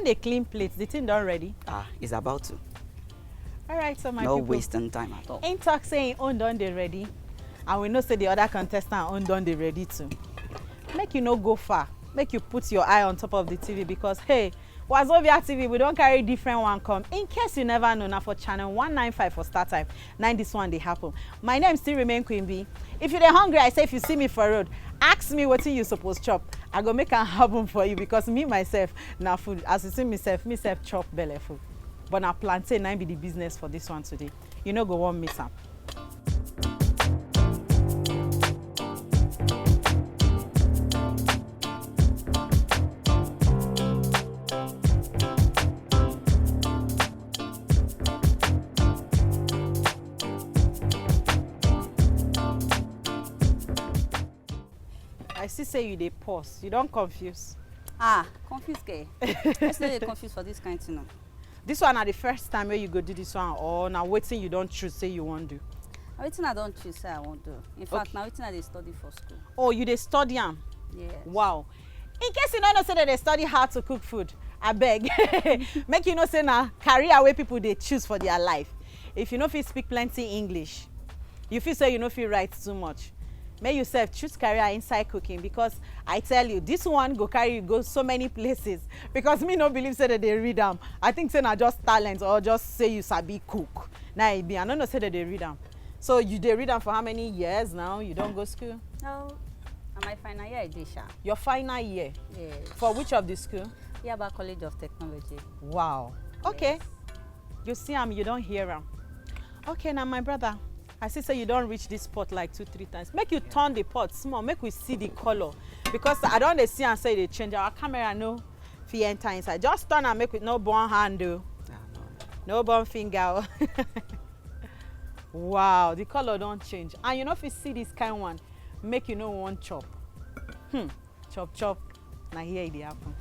dey clean plates. The thing done ready? It's about to. All right, so my no people. No wasting time at all. Ain't talk saying own done dey ready. And we know say the other contestant own done dey ready too. Make you no go far. Make you put your eye on top of the TV because hey, Wazobia TV, we don't carry different one come. In case you never know, now for channel 195 for start time, 9 this one they happen. My name still remain Queen B. If you're hungry, I say if you see me for road, ask me what you supposed chop. I go make an album for you because me myself now food. As you see myself chop belly food. But now plantain nine be the business for this one today. You know go one miss up. I still say you dey pause. You don't confuse. Confuse ke. I still dey confuse for this kind thing. This one are the first time where you go do this one or now waiting you don't choose say you want do? Waiting I don't choose say I want do. In fact, now waiting I dey study for school. Oh, you dey study am? Yes. Wow. In case you don't know say that they study how to cook food, I beg. Make you know say na career where people they choose for their life. If you know if you speak plenty English, you feel say you know if you write too much. May yourself choose career inside cooking because I tell you this one go carry you go so many places because me no believe say that they read them. I think say na just talent or just say you sabi cook. Now it be I don't know say that they read them. So you they read them for how many years now? You don't go school? No, my final year I did sha. Your final year? Yes. For which of the school? Yaba College of Technology. Wow. Okay. Yes. You see him, you don't hear him. Okay, now my brother. I see say you don't reach this pot like 2-3 times. Make you turn the pot small, make we see the color. Because I don't see and say they change our camera no if you enter inside. Just turn and make with no burn hand though. No burn finger. Wow, the color don't change. And you know if you see this kind one, make you know one chop. Chop chop. Now here it happen.